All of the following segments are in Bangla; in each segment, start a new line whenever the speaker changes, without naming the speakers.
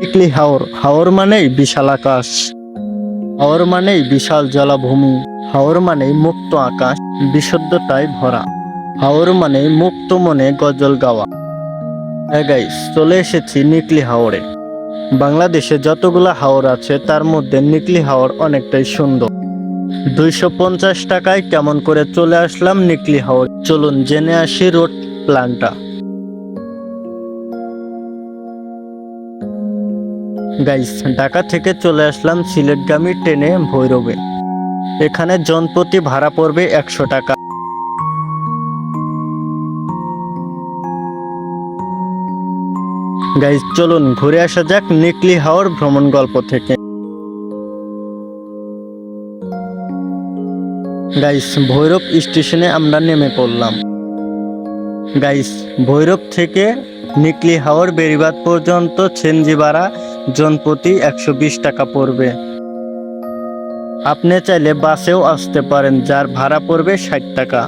নিকলি হাওর, হাওর মানেই বিশাল আকাশ, হাওর মানেই বিশাল জলাভূমি, হাওর মানেই মুক্ত আকাশ বিশুদ্ধতায় ভরা, হাওর মানে মুক্ত মনে গজল গাওয়া। হ্যাঁ গাইস, চলে এসেছি নিকলি হাওরে। বাংলাদেশে যতগুলো হাওর আছে তার মধ্যে নিকলি হাওর অনেকটাই সুন্দর। 250 টাকায় কেমন করে চলে আসলাম নিকলি হাওর, চলুন জেনে আসি রোড প্ল্যানটা। গাইস, ঢাকা থেকে চলে আসলাম সিলেটগামী ট্রেনে ভৈরবে। এখানে জনপ্রতি ভাড়া পড়বে 100 টাকা। গাইস চলুন ঘুরে আসা যাক নিকলি হাওর ভ্রমণ গল্প থেকে। গাইস, ভৈরব স্টেশনে আমরা নেমে পড়লাম। গাইস, ভৈরব থেকে নিকলি হাওর বেড়িবাঁধ পর্যন্ত সিএনজি ভাড়া জনপ্রতি 120 টাকা পড়বে। আপনি চাইলে বাসেও আসতে পারেন, যার ভাড়া পড়বে 60 টাকা।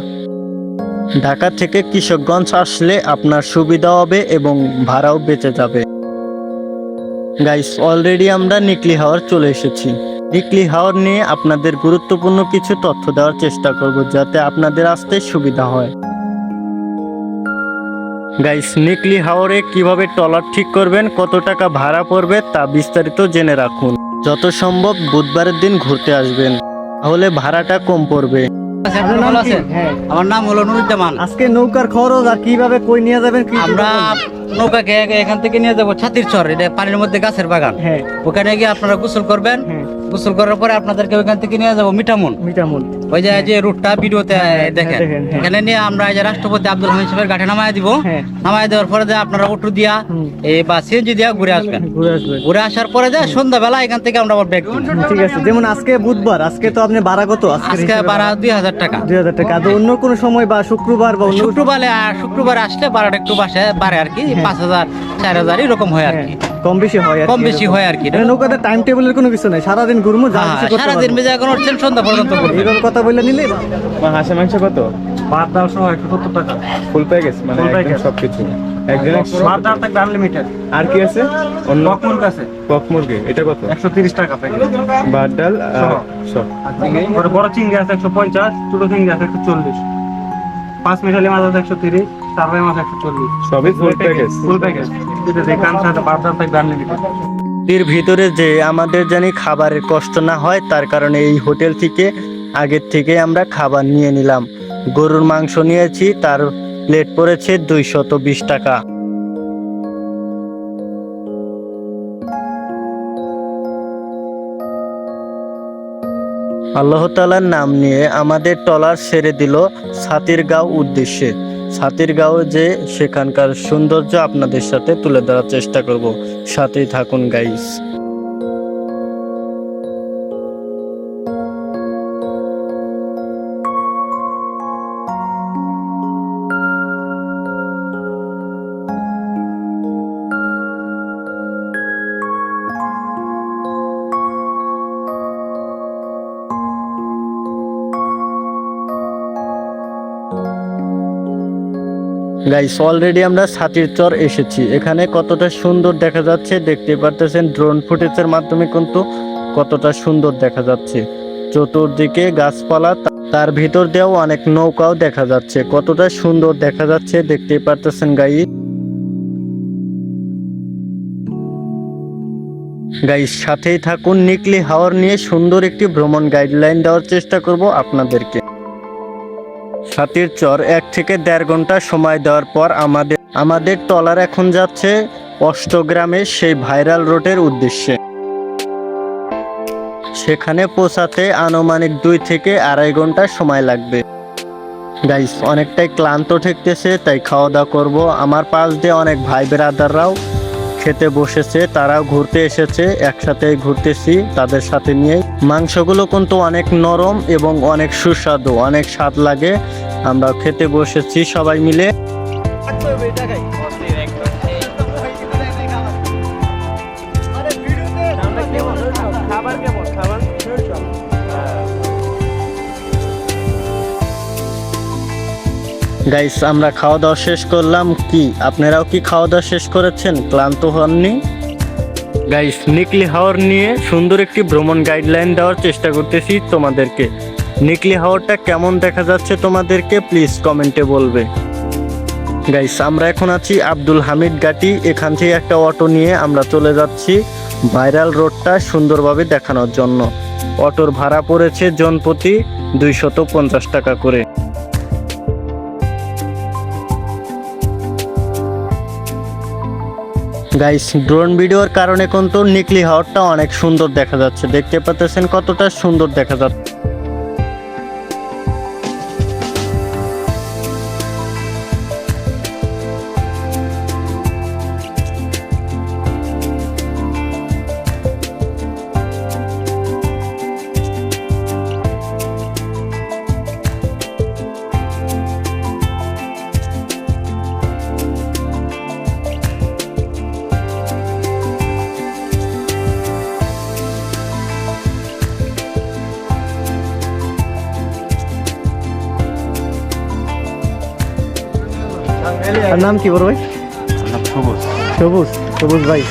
ঢাকা থেকে কিশোরগঞ্জ আসলে আপনার সুবিধা হবে এবং ভাড়াও বেঁচে যাবে। গাইস, অলরেডি আমরা নিকলি হাওর চলে এসেছি। নিকলি হাওর নিয়ে আপনাদের গুরুত্বপূর্ণ কিছু তথ্য দেওয়ার চেষ্টা করব, যাতে আপনাদের আসতে সুবিধা হয়। গাইস, নিকলি হাওরে কিভাবে ট্রলার ঠিক করবেন, কত টাকা ভাড়া পড়বে তা বিস্তারিত জেনে রাখুন। যত সম্ভব বুধবারের দিন ঘুরতে আসবেন, তাহলে ভাড়াটা কম পড়বে।
আমার নাম হলো নুরুজ্জামান।
আজকে নৌকার খরচ আর কিভাবে কই নিয়ে যাবেন কি
আমরা নৌকাকে এখান থেকে নিয়ে যাবো ছাতির চর, এটা পানির মধ্যে গাছের বাগান।
হ্যাঁ,
ওখানে গিয়ে আপনারা গোসল করবেন।
হ্যাঁ।
গোসল করার পরে আপনাদেরকে ওইখান থেকে নিয়ে যাবো মিঠামুন।
মিঠামুল।
ওই যে রুটটা ভিডিওতে দেখেন,
দেখেন, হ্যাঁ।
এখানে নিয়ে আমরা এই যে রাষ্ট্রপতি আব্দুল হামিদ সাহেবের ঘাটে নামায় দিব।
হ্যাঁ।
নামায় দেওয়ার পরে যে আপনারা অটো দিয়া এই বা সিএনজি দিয়া ঘুরে আসবেন।
ঘুরে আসবেন।
ঘুরে আসার পরে যে সন্ধ্যাবেলা এখান থেকে আমরা আবার ব্যাক দিব।
ঠিক আছে, যেমন আজকে বুধবার, আজকে তো আপনি ভাড়া কত?
আজকে ভাড়া 2000 টাকা।
2000 টাকা। আর অন্য কোন সময় বা শুক্রবার বা অন্য
শুক্রবার আসলে ভাড়াটা একটু বাড়ে আর কি, 5000 4000 এরকম হয় আর কি,
কম বেশি হয় আর কি।
কম বেশি হয় আর কি।
নৌকাতে টাইম টেবিলের কোনো কিছু নাই, সারাদিন ঘুরমু, যা কিছু করতে
সারাদিন
পারবো।
বেজে এখন উঠছেন সন্ধ্যা পর্যন্ত করবেন।
এইভাবে কথা বলে নিলে
হাঁসের মাংস কত?
ভাত দাও সহ 170 টাকা।
ফুল প্যাকেজ মানে
Full
একদম
package।
সবকিছু একজনের
ভাত দাও থাকবে আনলিমিটেড।
আর কি আছে? অন্য
মুরগ আছে
কক মুরগি, এটা কত?
130 টাকা প্যাকেট।
ভাত ডাল সব।
আর বড় চিংড়ি আছে 150, ছোট চিংড়ি আছে 140, 5 মিশালি মাছ আছে 130, চারবাই মাছ 140।
সবই ফুল প্যাকেজ।
Full package. এটা দেখান সাথে ভাত দাও থাকবে আনলিমিটেড।
এর ভিতরে যে আমাদের জানি খাবারের কষ্ট না হয়, তার কারণে এই হোটেল থেকে আগের থেকে আমরা খাবার নিয়ে নিলাম। গরুর মাংস নিয়েছি, তার প্লেট পড়েছে 220 টাকা। আল্লাহ তাআলার নাম নিয়ে আমাদের ট্রলার ছেড়ে দিল ছাতিরগাঁও উদ্দেশ্যে। ছাতিরগাঁও যে সেখানকার সৌন্দর্য আপনাদের সাথে তুলে ধরার চেষ্টা করব, সাথেই থাকুন গাইস। গাইস, অলরেডি আমরা ছাতির চর এসেছি। এখানে কতটা সুন্দর দেখা যাচ্ছে দেখতে পারতেছেন, ড্রোন ফুটেজের মাধ্যমে কিন্তু কতটা সুন্দর দেখা যাচ্ছে। চতুর্দিকে গাছপালা, তার ভিতর দিয়েও অনেক নৌকাও দেখা যাচ্ছে। কতটা সুন্দর দেখা যাচ্ছে দেখতে পারতেছেন গাইস। গাইস, সাথেই থাকুন, নিকলি হাওর নিয়ে সুন্দর একটি ভ্রমণ গাইডলাইন দেওয়ার চেষ্টা করব আপনাদেরকে। ছাতির চর 1 থেকে 1.5 ঘন্টা সময় দেওয়ার পর আমাদের ট্রলার এখন যাচ্ছে অষ্টগ্রামে, সেই ভাইরাল রোডের উদ্দেশ্যে। সেখানে পৌঁছাতে আনুমানিক 2 থেকে 2.5 ঘন্টা সময় লাগবে। গাইস, অনেকটাই ক্লান্ত ঠেকতেছে, তাই খাওয়া দাওয়া করবো। আমার পাশ দিয়ে অনেক ভাই বেরাদাররাও খেতে বসেছে, তারাও ঘুরতে এসেছে, একসাথে ঘুরতেছি তাদের সাথে নিয়ে। মাংসগুলো কিন্তু অনেক নরম এবং অনেক সুস্বাদু, অনেক স্বাদ লাগে। আমরা খেতে বসেছি সবাই মিলে। গাইস, আমরা খাওয়া দাওয়া শেষ করলাম। কি আপনারাও কি খাওয়া দাওয়া শেষ করেছেন? ক্লান্ত হননি? গাইস, নিকলি হাওর নিয়ে সুন্দর একটি ভ্রমণ গাইডলাইন দেওয়ার চেষ্টা করতেছি তোমাদেরকে। নিকলি হাওরটা কেমন দেখা যাচ্ছে তোমাদেরকে প্লিজ কমেন্টে বলবে। গাইস, আমরা এখন আছি আব্দুল হামিদ ঘাটি। এখান থেকে একটা অটো নিয়ে আমরা চলে যাচ্ছি ভাইরাল রোডটা সুন্দরভাবে দেখানোর জন্য। অটোর ভাড়া পড়েছে জনপ্রতি 250 টাকা করে। গাইস, ড্রোন ভিডিওর কারণে কিন্তু নিকলি হাওরটা অনেক সুন্দর দেখা যাচ্ছে। দেখতে পাচ্ছেন কতটা সুন্দর দেখা যাচ্ছে।
আর নাম কি বড় ভাই? সবুজ। সবুজ ভাই,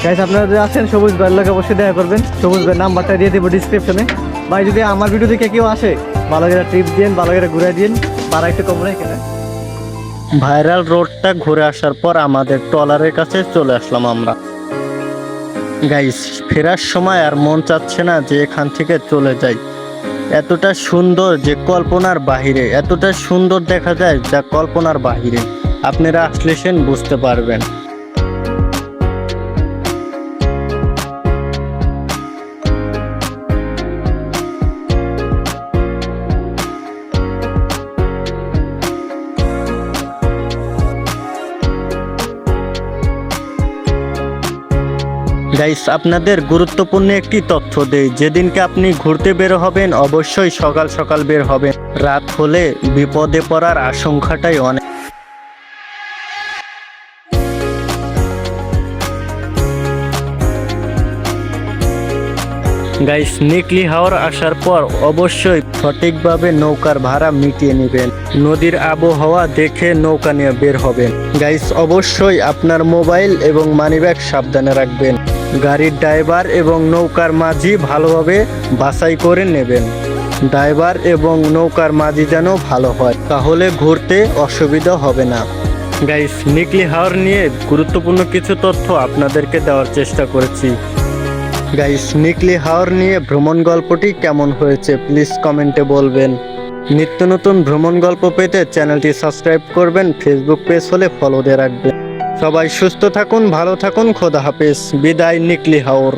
গাইস আপনারা যদি আসেন সবুজ ভাইয়ের লোক অবশ্যই দেখা করবেন। সবুজ ভাইয়ের নাম্বারটা দিয়ে দেবো ডিসক্রিপশনে। ভাই যদি আমার ভিডিও দেখে কেউ আসে, ভালো করে ট্রিপ দিন, ভালো করে ঘুরে দিন, ভাড়া একটু কম রেখে দেন।
ভাইরাল রোডটা ঘুরে আসার পর আমাদের ট্রলারের কাছে চলে আসলাম আমরা। গাইস, ফেরার সময় আর মন চাচ্ছে না যে এখান থেকে চলে যাই। এতটা সুন্দর যে কল্পনার বাহিরে, এতটা সুন্দর দেখা যায় যা কল্পনার বাহিরে। আপনারা আসলেন বুঝতে পারবেন। গাইস, আপনাদের গুরুত্বপূর্ণ একটি তথ্য দেই। যেদিনকে আপনি ঘুরতে বের হবেন অবশ্যই সকাল সকাল বের হবেন। রাত হলে বিপদে পড়ার আশঙ্কাটাই অনেক। গাইস, নিকলি হাওর আসার পর অবশ্যই সঠিকভাবে নৌকার ভাড়া মিটিয়ে নেবেন। নদীর আবহাওয়া দেখে নৌকা নিয়ে বের হবেন। গাইস, অবশ্যই আপনার মোবাইল এবং মানিব্যাগ সাবধানে রাখবেন। গাড়ির ড্রাইভার এবং নৌকার মাঝি ভালোভাবে বাছাই করে নেবেন। ড্রাইভার এবং নৌকার মাঝি যেন ভালো হয়, তাহলে ঘুরতে অসুবিধা হবে না। গাইস, নিকলি হাওর নিয়ে গুরুত্বপূর্ণ কিছু তথ্য আপনাদেরকে দেওয়ার চেষ্টা করেছি। গাইস, নিকলি হাওর নিয়ে ভ্রমণ গল্পটি কেমন হয়েছে প্লিজ কমেন্টে বলবেন। নিত্য নতুন ভ্রমণ গল্প পেতে চ্যানেলটি সাবস্ক্রাইব করবেন। ফেসবুক পেজ হলে ফলো দিয়ে রাখবেন। সবাই সুস্থ থাকুন, ভালো থাকুন, খোদা হাফেজ। বিদায়, নিকলি হাওর।